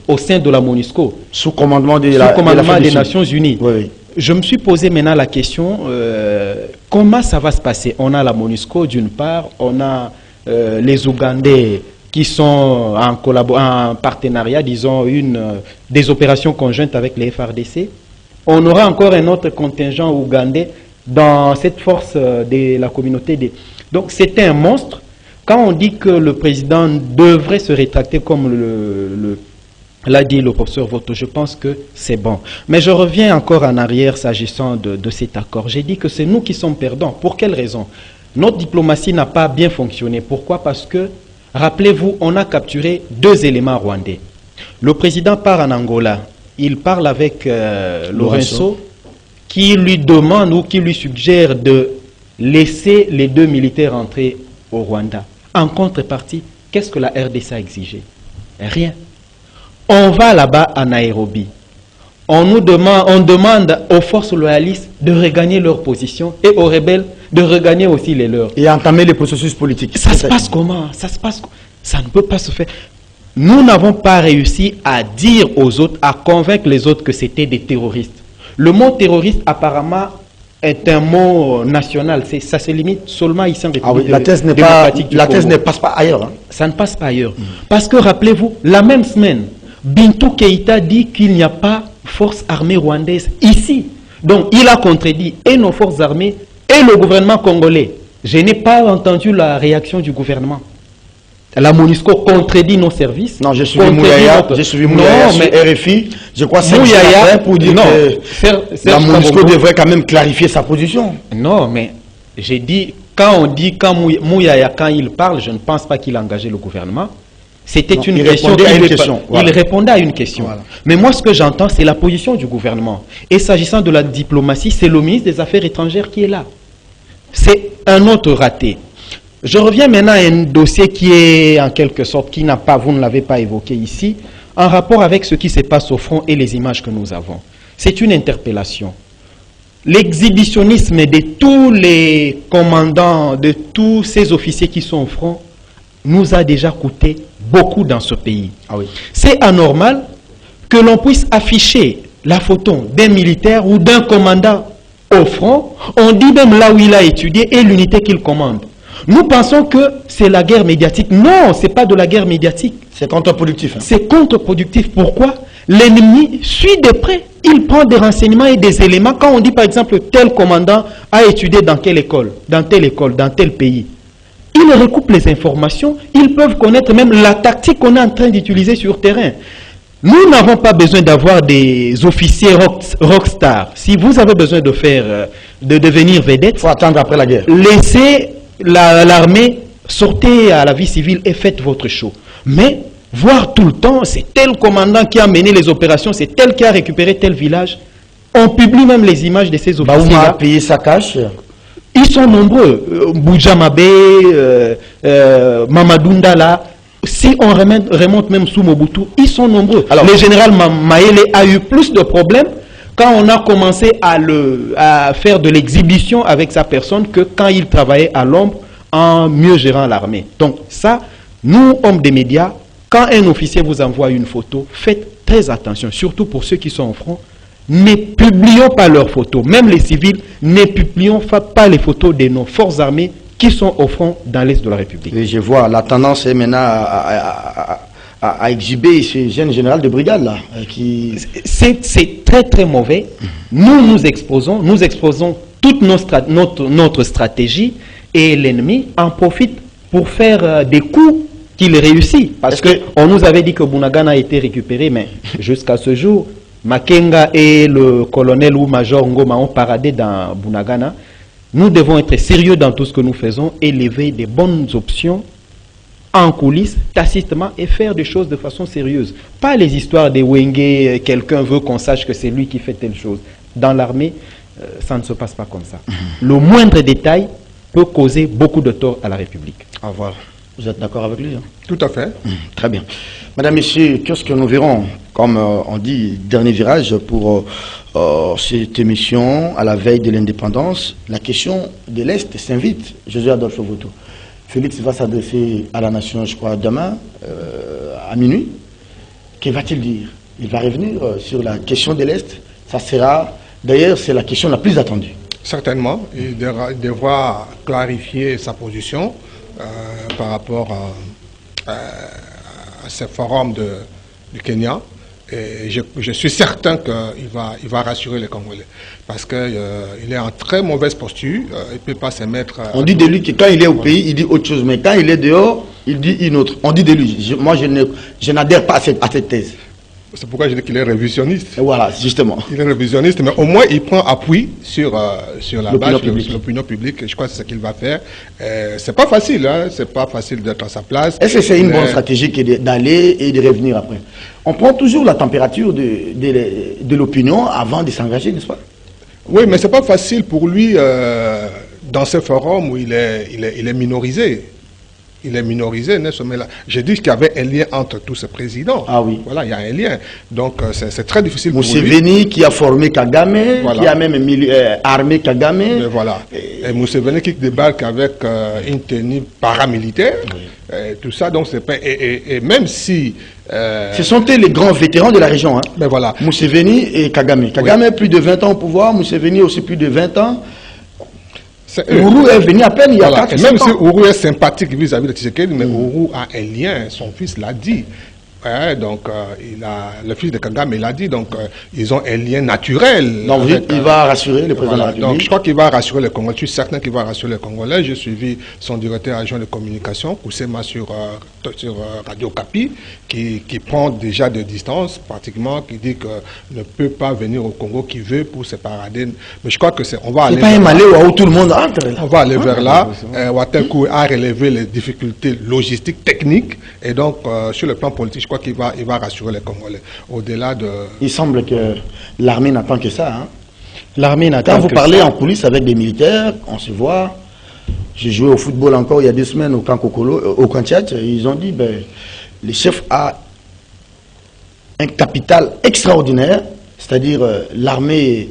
au sein de la MONUSCO. Sous commandement des Nations Unies. Oui, oui. Je me suis posé maintenant la question, comment ça va se passer? On a la MONUSCO d'une part, on a les Ougandais qui sont en partenariat, disons, des opérations conjointes avec les FARDC. On aura encore un autre contingent ougandais dans cette force de la communauté. Donc c'était un monstre. Quand on dit que le président devrait se rétracter comme l'a dit le professeur Voto, je pense que c'est bon. Mais je reviens encore en arrière s'agissant de cet accord. J'ai dit que c'est nous qui sommes perdants. Pour quelle raison? Notre diplomatie n'a pas bien fonctionné. Pourquoi? Parce que, rappelez-vous, on a capturé 2 éléments rwandais. Le président part en Angola. Il parle avec Lorenzo, qui lui demande ou qui lui suggère de laisser les 2 militaires entrer au Rwanda. En contrepartie, qu'est-ce que la RDC a exigé? Rien. On va là-bas à Nairobi. On demande aux forces loyalistes de regagner leur position et aux rebelles de regagner aussi les leurs. Et entamer les processus politiques. Ça se passe comment? Ça ne peut pas se faire. Nous n'avons pas réussi à dire aux autres, à convaincre les autres que c'était des terroristes. Le mot terroriste, apparemment, est un mot national. Ça se limite seulement ici en République démocratique du Congo. La thèse ne passe pas ailleurs. Hein. Ça ne passe pas ailleurs. Parce que, rappelez-vous, la même semaine, Bintou Keïta dit qu'il n'y a pas force armée rwandaise ici. Donc, il a contredit et nos forces armées et le gouvernement congolais. Je n'ai pas entendu la réaction du gouvernement. La MONUSCO contredit nos services. Non, j'ai suivi Mouyaya sur RFI. Je crois que c'est pour dire que la MONUSCO devrait quand même clarifier sa position. Non, mais j'ai dit, quand Mouyaya, quand il parle, je ne pense pas qu'il a engagé le gouvernement. C'était une question. Il répondait à une question. Voilà. Mais moi, ce que j'entends, c'est la position du gouvernement. Et s'agissant de la diplomatie, c'est le ministre des Affaires étrangères qui est là. C'est un autre raté. Je reviens maintenant à un dossier qui est en quelque sorte, qui n'a pas, vous ne l'avez pas évoqué ici, en rapport avec ce qui se passe au front et les images que nous avons. C'est une interpellation. L'exhibitionnisme de tous les commandants, de tous ces officiers qui sont au front, nous a déjà coûté beaucoup dans ce pays. Ah oui. C'est anormal que l'on puisse afficher la photo d'un militaire ou d'un commandant au front, on dit même là où il a étudié et l'unité qu'il commande. Nous pensons que c'est la guerre médiatique. Non, ce n'est pas de la guerre médiatique. C'est contre-productif. Hein. C'est contre-productif. Pourquoi? L'ennemi suit de près. Il prend des renseignements et des éléments. Quand on dit par exemple tel commandant a étudié dans quelle école, dans tel pays, ils recoupent les informations. Ils peuvent connaître même la tactique qu'on est en train d'utiliser sur terrain. Nous n'avons pas besoin d'avoir des officiers rockstars. Si vous avez besoin de devenir vedette, il faut attendre après la guerre. Laissez l'armée, sortez à la vie civile et faites votre show. Mais voir tout le temps, c'est tel commandant qui a mené les opérations, c'est tel qui a récupéré tel village. On publie même les images de ces officiers. Baouma a payé sa cache. Ils sont nombreux. Boudjamabé, Mamadou Ndala. Si on remonte même sous Mobutu, ils sont nombreux. Alors, le général Maele a eu plus de problèmes quand on a commencé à faire de l'exhibition avec sa personne que quand il travaillait à l'ombre en mieux gérant l'armée. Donc ça, nous, hommes des médias, quand un officier vous envoie une photo, faites très attention, surtout pour ceux qui sont au front. Ne publions pas leurs photos. Même les civils, ne publions pas les photos de nos forces armées qui sont au front dans l'Est de la République. Oui, je vois, la tendance est maintenant à exhiber ce jeune général de brigade là. C'est très très mauvais. Nous exposons toute notre stratégie et l'ennemi en profite pour faire des coups qu'il réussit. Parce qu'on nous avait dit que Bunagana a été récupéré, mais jusqu'à ce jour, Makenga et le colonel ou major Ngoma ont paradé dans Bunagana. Nous devons être sérieux dans tout ce que nous faisons, élever des bonnes options en coulisses, tacitement, et faire des choses de façon sérieuse. Pas les histoires des Wenge, quelqu'un veut qu'on sache que c'est lui qui fait telle chose. Dans l'armée, ça ne se passe pas comme ça. Le moindre détail, peut causer beaucoup de tort à la République. Ah voilà. Vous êtes d'accord avec lui, hein? Tout à fait. Très bien. Madame, Messieurs, qu'est-ce que nous verrons, comme on dit, dernier virage pour cette émission à la veille de l'indépendance? La question de l'Est s'invite. José Adolphe Voto. Félix va s'adresser à la nation, je crois, demain, à minuit. Que va-t-il dire? Il va revenir sur la question de l'Est. Ça sera, d'ailleurs, c'est la question la plus attendue. Certainement. Il devra clarifier sa position par rapport à ce forum du Kenya. Et je suis certain qu'il va rassurer les Congolais. Parce qu'il est en très mauvaise posture. Il ne peut pas se mettre... On dit de lui que quand il est au pays, il dit autre chose. Mais quand il est dehors, il dit une autre. On dit de lui. Moi, je n'adhère pas à cette thèse. C'est pourquoi je dis qu'il est révisionniste. Et voilà, justement. Il est révisionniste, mais au moins il prend appui sur la base de l'opinion publique. Je crois que c'est ce qu'il va faire. C'est pas facile, hein? C'est pas facile d'être à sa place. Est-ce que c'est une bonne stratégie d'aller et de revenir après? On prend toujours la température de l'opinion avant de s'engager, n'est-ce pas? Oui, mais c'est pas facile pour lui dans ce forum où il est minorisé. Il est minorisé, n'est-ce pas? J'ai dit qu'il y avait un lien entre tous ces présidents. Ah oui. Voilà, il y a un lien. Donc, c'est très difficile pour lui. Museveni qui a formé Kagame, voilà. Qui a même armé Kagame. Mais voilà. Et Museveni qui débarque avec une tenue paramilitaire. Oui. Tout ça, donc c'est pas... Et même si... Ce sont les grands vétérans de la région. Hein. Mais voilà. Museveni et Kagame. Kagame oui. Plus de 20 ans au pouvoir, Museveni aussi plus de 20 ans. Ourou est venu à peine il y a 4 ans. Même si Ourou est sympathique vis-à-vis de Tshisekedi, mais Ourou a un lien, son fils l'a dit. Donc, le fils de Kagame l'a dit, donc ils ont un lien naturel. Donc, il va rassurer le président de la République. Donc, je crois qu'il va rassurer les Congolais. Je suis certain qu'il va rassurer les Congolais. J'ai suivi son directeur adjoint de communication, Koussema, sur Radio Kapi, qui prend déjà de distance, pratiquement, qui dit qu'il ne peut pas venir au Congo, qui veut pour se parader. Mais je crois que on va aller. C'est pas un Malais où tout le monde entre. On va aller vers là. Ouattekou a relevé les difficultés logistiques, techniques, et donc, sur le plan politique, je crois qu'il va rassurer les Congolais. Au-delà de... Il semble que l'armée n'attend que ça. Hein? L'armée n'attend que ça. Quand vous parlez en coulisses avec des militaires, on se voit. J'ai joué au football encore il y a 2 semaines au camp Kokolo, au camp Tchad. Ils ont dit, le chef a un capital extraordinaire, c'est-à-dire l'armée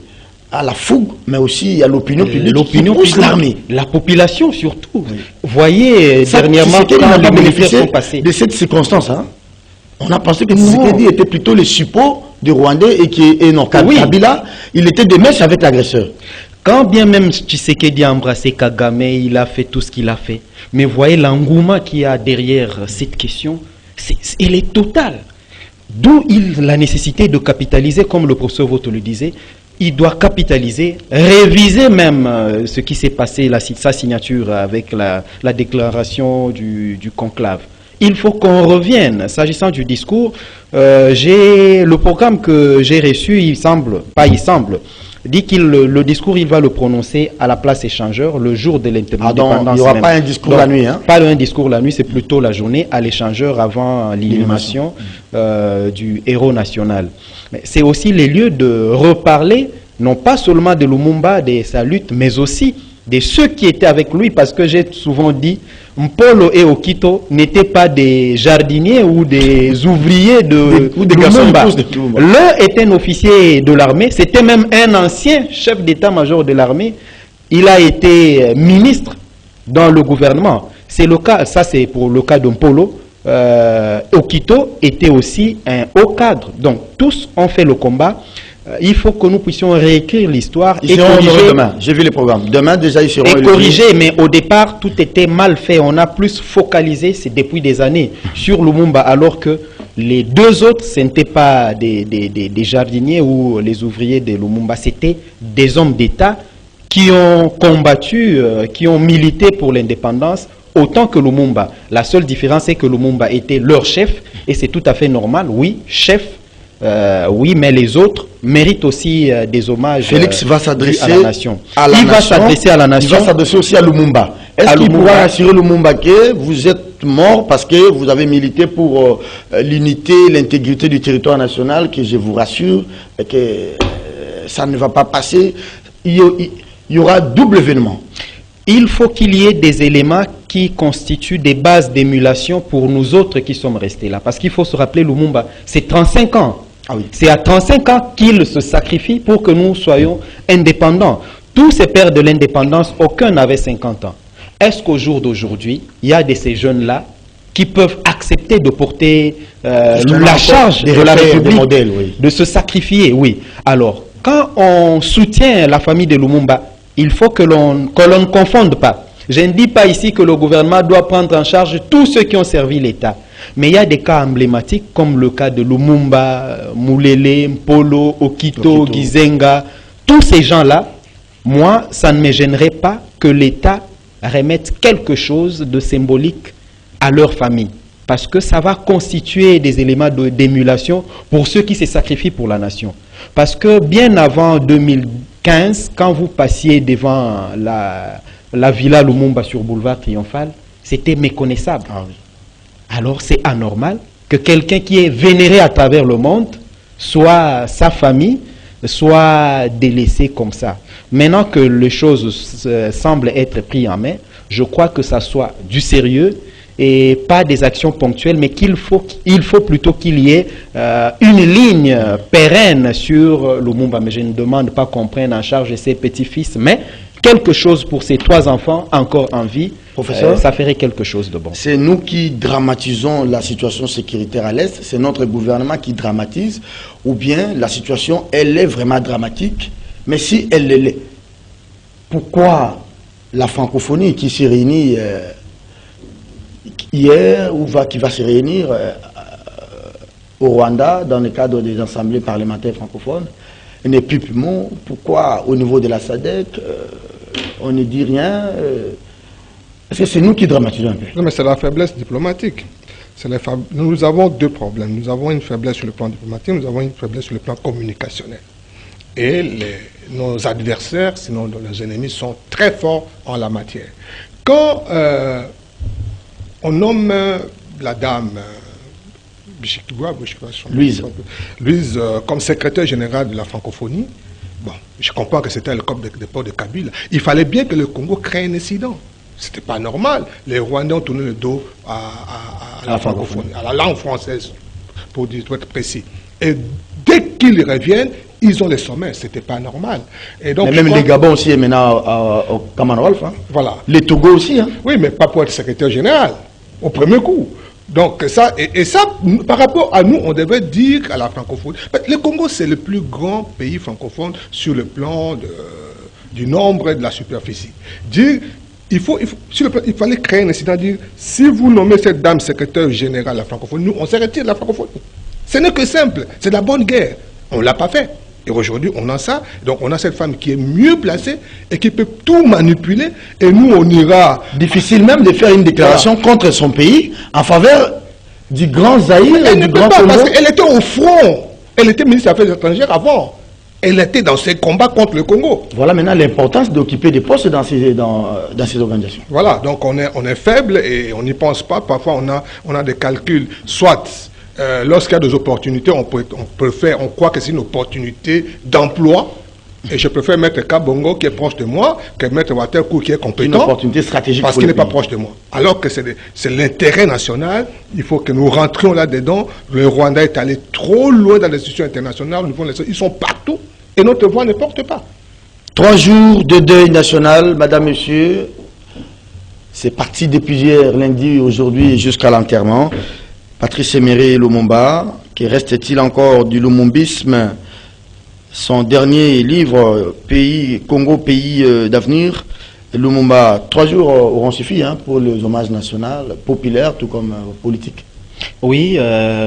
a la fougue, mais aussi il y a l'opinion publique. L'opinion publique, l'armée. La population surtout. Oui. Voyez, dernièrement, quand les militaires sont passés de cette circonstance, hein? On a pensé que Tshisekedi était plutôt le suppôt du Rwandais et non, Kabila, il était de mèche avec l'agresseur. Quand bien même Tshisekedi a embrassé Kagame, il a fait tout ce qu'il a fait. Mais voyez l'engouement qu'il y a derrière cette question, il est total. D'où la nécessité de capitaliser, comme le professeur Voto le disait, il doit capitaliser, réviser même ce qui s'est passé, sa signature avec la déclaration du conclave. Il faut qu'on revienne. S'agissant du discours, le programme que j'ai reçu, dit que le discours, il va le prononcer à la place échangeur le jour de l'indépendance. Il n'y aura pas un discours la nuit, hein? Pas un discours la nuit, c'est plutôt la journée à l'échangeur avant l'inhumation du héros national. Mais c'est aussi les lieux de reparler, non pas seulement de Lumumba, de sa lutte, mais aussi de ceux qui étaient avec lui, parce que j'ai souvent dit, Mpolo et Okito n'étaient pas des jardiniers ou des ouvriers de Lumumba. L'un était un officier de l'armée, c'était même un ancien chef d'état-major de l'armée. Il a été ministre dans le gouvernement. C'est le cas, ça c'est pour le cas de Mpolo. Okito était aussi un haut cadre. Donc tous ont fait le combat. Il faut que nous puissions réécrire l'histoire et corriger. Demain, j'ai vu le programme. Demain, déjà, ils seront et corriger, mais au départ, tout était mal fait. On a plus focalisé, c'est depuis des années, sur Lumumba, alors que les deux autres, ce n'étaient pas des jardiniers ou les ouvriers de Lumumba, c'était des hommes d'État qui ont combattu, qui ont milité pour l'indépendance, autant que Lumumba. La seule différence, c'est que Lumumba était leur chef, et c'est tout à fait normal, oui, chef. Oui, mais les autres méritent aussi des hommages. Félix va s'adresser à la nation. Il va s'adresser à la nation. Il va s'adresser aussi à Lumumba. Est-ce qu'il pourra assurer Lumumba que vous êtes mort parce que vous avez milité pour l'unité, l'intégrité du territoire national, que je vous rassure que ça ne va pas passer. Il y aura double événement. il faut qu'il y ait des éléments qui constituent des bases d'émulation pour nous autres qui sommes restés là. Parce qu'il faut se rappeler, Lumumba, c'est 35 ans. Ah oui. C'est à 35 ans qu'il se sacrifie pour que nous soyons indépendants. Tous ces pères de l'indépendance, aucun n'avait 50 ans. Est-ce qu'au jour d'aujourd'hui, il y a de ces jeunes-là qui peuvent accepter de porter la charge de la République, modèles, oui. de se sacrifier? Oui. Alors, quand on soutient la famille de Lumumba, il faut que l'on ne confonde pas. Je ne dis pas ici que le gouvernement doit prendre en charge tous ceux qui ont servi l'État. Mais il y a des cas emblématiques comme le cas de Lumumba, Moulele, Mpolo, Okito, Gizenga. Tous ces gens-là, moi, ça ne me gênerait pas que l'État remette quelque chose de symbolique à leur famille. Parce que ça va constituer des éléments d'émulation pour ceux qui se sacrifient pour la nation. Parce que bien avant 2015, quand vous passiez devant la Villa Lumumba sur Boulevard Triomphal, c'était méconnaissable. Ah oui. Alors c'est anormal que quelqu'un qui est vénéré à travers le monde, soit sa famille, soit délaissé comme ça. Maintenant que les choses semblent être prises en main, je crois que ça soit du sérieux et pas des actions ponctuelles, mais il faut plutôt qu'il y ait une ligne pérenne sur Lumumba. Mais je ne demande pas qu'on prenne en charge ses petits-fils, mais quelque chose pour ces 3 enfants encore en vie, Professeur, ça ferait quelque chose de bon. C'est nous qui dramatisons la situation sécuritaire à l'Est, c'est notre gouvernement qui dramatise, ou bien la situation, elle est vraiment dramatique, mais si elle l'est, pourquoi la francophonie qui s'est réunie hier, ou qui va se réunir au Rwanda, dans le cadre des assemblées parlementaires francophones, n'est plus mot? Pourquoi au niveau de la SADC, on ne dit rien? Parce que c'est nous qui dramatisons un peu. Non, mais c'est la faiblesse diplomatique. Nous avons 2 problèmes. Nous avons une faiblesse sur le plan diplomatique, nous avons une faiblesse sur le plan communicationnel. Et nos adversaires, sinon nos ennemis, sont très forts en la matière. Quand on nomme la dame Louise comme secrétaire générale de la francophonie, bon, je comprends que c'était le COP de dépôt de Kabila. Il fallait bien que le Congo crée un incident. C'était pas normal. Les Rwandais ont tourné le dos à la francophonie, à la langue française, pour être précis. Et dès qu'ils reviennent, ils ont les sommets. C'était pas normal. Et donc, mais même les Gabon aussi est maintenant au Commonwealth. Hein. Voilà. Les Togo aussi. Hein. Oui, mais pas pour être secrétaire général, au premier coup. Donc ça, et ça, par rapport à nous, on devait dire à la francophonie. Le Congo, c'est le plus grand pays francophone sur le plan du nombre et de la superficie. Dire, il fallait créer un incident, dire, si vous nommez cette dame secrétaire générale de la francophonie, nous, on se retire de la francophonie. Ce n'est que simple, c'est de la bonne guerre. On ne l'a pas fait. Et aujourd'hui, on a ça. Donc, on a cette femme qui est mieux placée et qui peut tout manipuler. Et nous, on ira... Difficile même de faire une déclaration contre son pays en faveur du grand Zaïre et du grand Congo. Parce qu'elle était au front. Elle était ministre des Affaires étrangères avant. Elle était dans ses combats contre le Congo. Voilà maintenant l'importance d'occuper des postes dans ces organisations. Voilà, donc on est faible et on n'y pense pas. Parfois, on a des calculs, soit... lorsqu'il y a des opportunités, on croit que c'est une opportunité d'emploi. Et je préfère mettre Kabongo qui est proche de moi que mettre Waterkou qui est compétent. Une opportunité stratégique parce qu'il n'est pas proche de moi. Alors que c'est l'intérêt national, il faut que nous rentrions là-dedans. Le Rwanda est allé trop loin dans les institutions internationales. Ils sont partout et notre voix ne porte pas. 3 jours de deuil national, madame, monsieur. C'est parti depuis hier, lundi, aujourd'hui jusqu'à l'enterrement. Patrice Emery Lumumba, qui reste-t-il encore du lumumbisme? Son dernier livre, Congo, pays d'avenir, Lumumba, 3 jours auront suffi pour les hommages nationaux, populaires, tout comme politiques. Oui,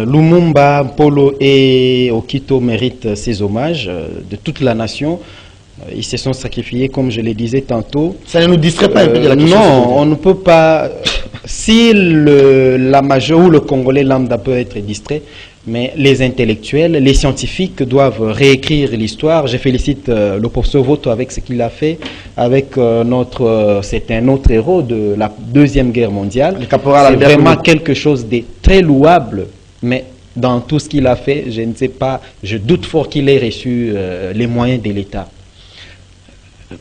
Lumumba, Mpolo et Okito méritent ces hommages de toute la nation. Ils se sont sacrifiés, comme je le disais tantôt. Ça ne nous distrait pas un peu de la question? Non, on ne peut pas... Si la major ou le Congolais lambda peut être distrait, mais les intellectuels, les scientifiques doivent réécrire l'histoire. Je félicite le professeur Voto avec ce qu'il a fait, avec c'est un autre héros de la Deuxième Guerre mondiale. C'est vraiment quelque chose de très louable, mais dans tout ce qu'il a fait, je ne sais pas, je doute fort qu'il ait reçu les moyens de l'État.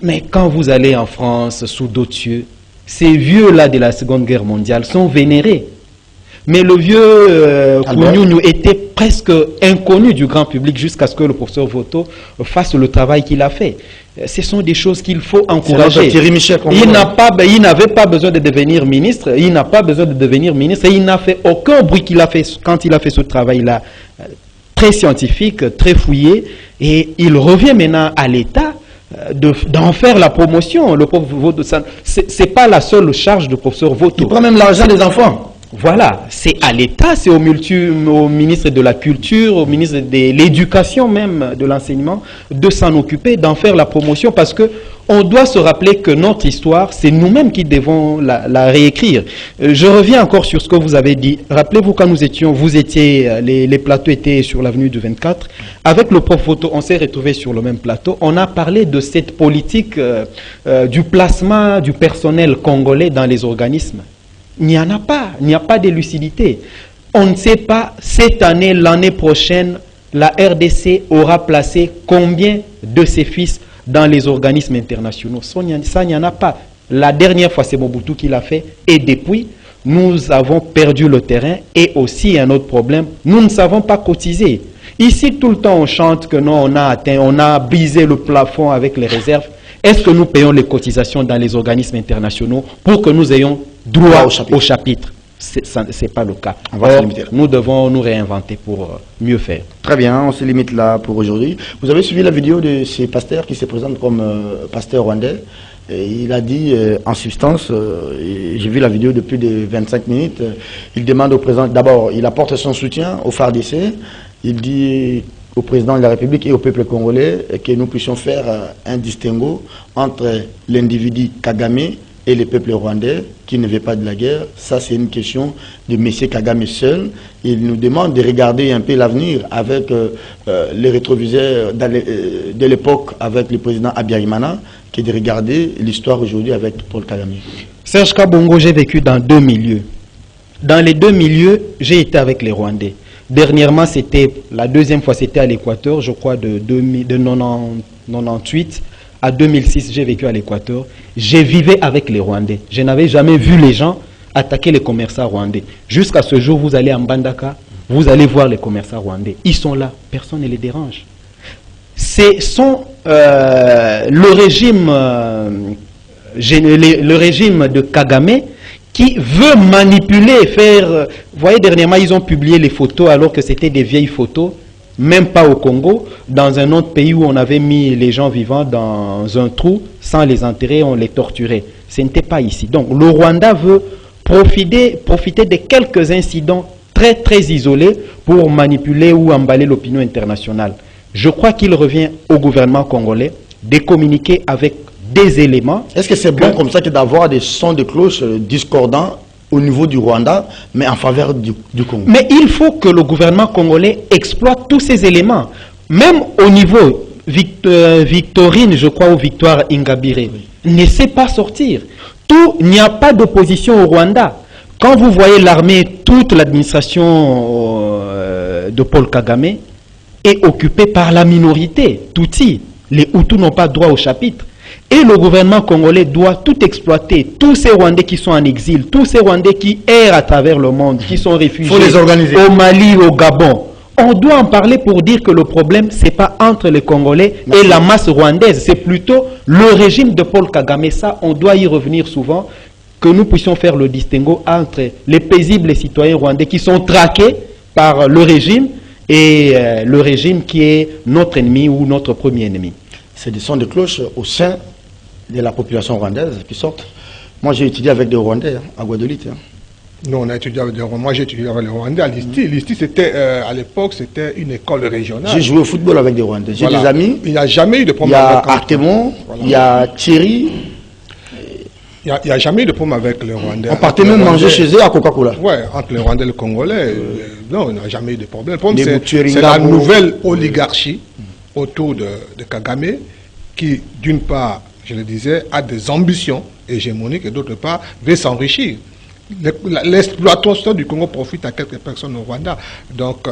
Mais quand vous allez en France, sous d'autres cieux, ces vieux-là de la Seconde Guerre mondiale sont vénérés. Mais le vieux Kounouniou était presque inconnu du grand public jusqu'à ce que le professeur Voto fasse le travail qu'il a fait. Ce sont des choses qu'il faut encourager. Il n'avait pas besoin de devenir ministre, il n'a pas besoin de devenir ministre, et il n'a fait aucun bruit qu'il a fait quand il a fait ce travail-là, très scientifique, très fouillé, et il revient maintenant à l'État d'en faire la promotion. Le professeur Voto, ce n'est pas la seule charge du professeur Voto. Il prend même l'argent des enfants. Voilà, c'est à l'État, c'est au ministre de la Culture, au ministre de l'Éducation même, de l'enseignement, de s'en occuper, d'en faire la promotion, parce que on doit se rappeler que notre histoire, c'est nous-mêmes qui devons la réécrire. Je reviens encore sur ce que vous avez dit. Rappelez-vous quand les plateaux étaient sur l'avenue du 24. Avec le prof Voto, on s'est retrouvés sur le même plateau. On a parlé de cette politique du placement du personnel congolais dans les organismes. Il n'y en a pas, il n'y a pas de lucidité. On ne sait pas, cette année, l'année prochaine, la RDC aura placé combien de ses fils dans les organismes internationaux. Ça, il n'y en a pas. La dernière fois, c'est Mobutu qui l'a fait, et depuis, nous avons perdu le terrain, et aussi un autre problème, nous ne savons pas cotiser. Ici, tout le temps, on chante que non, on a brisé le plafond avec les réserves. Est-ce que nous payons les cotisations dans les organismes internationaux pour que nous ayons droit au chapitre? Ce n'est pas le cas. Nous devons nous réinventer pour mieux faire. Très bien, on se limite là pour aujourd'hui. Vous avez suivi la vidéo de ces pasteurs qui se présentent comme pasteurs rwandais. Et il a dit en substance, j'ai vu la vidéo de plus de 25 minutes, il demande au président, d'abord il apporte son soutien au FARDC, il dit au président de la République et au peuple congolais que nous puissions faire un distinguo entre l'individu Kagame et le peuple rwandais qui ne veut pas de la guerre. Ça, c'est une question de M. Kagame seul. Il nous demande de regarder un peu l'avenir avec les rétroviseurs de l'époque avec le président Abiyarimana, que de regarder l'histoire aujourd'hui avec Paul Kagame. Serge Kabongo, j'ai vécu dans deux milieux. Dans les deux milieux, j'ai été avec les Rwandais. Dernièrement, la deuxième fois, c'était à l'Équateur, je crois, de 1998 à 2006, j'ai vécu à l'Équateur. J'ai vécu avec les Rwandais. Je n'avais jamais vu les gens attaquer les commerçants rwandais. Jusqu'à ce jour, vous allez à Mbandaka, vous allez voir les commerçants rwandais. Ils sont là, personne ne les dérange. C'est le régime de Kagame qui veut manipuler, faire... Vous voyez, dernièrement, ils ont publié les photos alors que c'était des vieilles photos, même pas au Congo, dans un autre pays où on avait mis les gens vivants dans un trou, sans les enterrer, on les torturait. Ce n'était pas ici. Donc, le Rwanda veut profiter de quelques incidents très, très isolés pour manipuler ou emballer l'opinion internationale. Je crois qu'il revient au gouvernement congolais de communiquer avec des éléments. Est-ce que c'est bon comme ça que d'avoir des sons de cloche discordants au niveau du Rwanda, mais en faveur du Congo? Mais il faut que le gouvernement congolais exploite tous ces éléments. Même au niveau Victorine, je crois, ou Victoire Ingabire, ne sait pas sortir. Il n'y a pas d'opposition au Rwanda. Quand vous voyez l'armée, toute l'administration de Paul Kagame est occupée par la minorité, Tutsi. Les Hutus n'ont pas droit au chapitre. Et le gouvernement congolais doit tout exploiter. Tous ces Rwandais qui sont en exil, tous ces Rwandais qui errent à travers le monde, qui sont réfugiés au Mali, au Gabon. On doit en parler pour dire que le problème, ce n'est pas entre les Congolais et la masse rwandaise. C'est plutôt le régime de Paul Kagame. Ça, on doit y revenir souvent, que nous puissions faire le distinguo entre les paisibles citoyens rwandais qui sont traqués par le régime et le régime qui est notre ennemi ou notre premier ennemi. C'est des sons de cloche au sein de la population rwandaise qui sortent. Moi, j'ai étudié avec des Rwandais à Guadeloupe. Non, on a étudié avec des Rwandais. Moi, j'ai étudié avec les Rwandais à l'ISTI. L'ISTI, c'était, à l'époque, c'était une école régionale. J'ai joué au football avec des Rwandais. J'ai des amis. Il n'y a jamais eu de problème. Il y a Artemon, il y a Thierry. Il n'y a jamais eu de problème avec les Rwandais. On partait même manger chez eux à Coca-Cola. Oui, entre les Rwandais et les Congolais. Non, il n'y a jamais eu de problème. Le problème, c'est la nouvelle oligarchie autour de Kagame qui, d'une part, je le disais, a des ambitions hégémoniques et d'autre part, veut s'enrichir. L'exploitation du Congo profite à quelques personnes au Rwanda. Donc,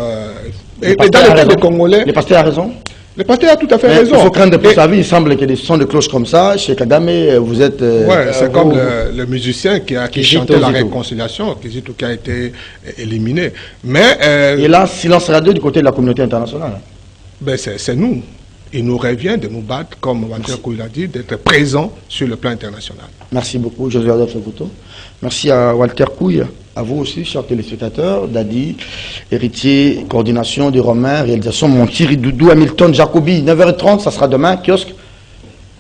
et dans les Congolais... Le pasteur a raison. Le parti a tout à fait Mais raison. il faut craindre pour Et- sa vie. Il semble qu'il y ait des sons de cloche comme ça. Chez Kagame, vous êtes... Ouais, c'est comme vous- le musicien qui Kizito chantait la Zito. réconciliation, Kizito, qui a été éliminé. Mais Et là, silence radio du côté de la communauté internationale. ben, c'est nous. Il nous revient de nous battre, comme Walter Kouy l'a dit, d'être présents sur le plan international. Merci beaucoup, Josué Adolphe Voto. Merci à Walter Kouy, à vous aussi, chers téléspectateurs, Dadi, héritier, coordination du Romain, réalisation Monthiri Doudou, Hamilton, Jacobi, 9h30, ça sera demain, kiosque,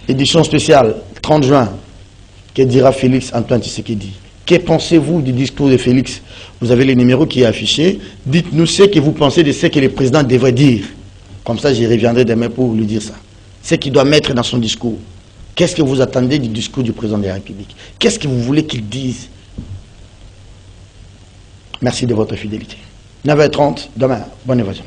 édition spéciale, 30 juin. Que dira Félix Antoine Tshisekedi? Que pensez-vous du discours de Félix? Vous avez les numéros qui est affiché. Dites-nous ce que vous pensez de ce que le président devrait dire. Comme ça, j'y reviendrai demain pour lui dire ça. Ce qu'il doit mettre dans son discours. Qu'est-ce que vous attendez du discours du président de la République? Qu'est-ce que vous voulez qu'il dise? Merci de votre fidélité. 9h30, demain. Bonne évasion.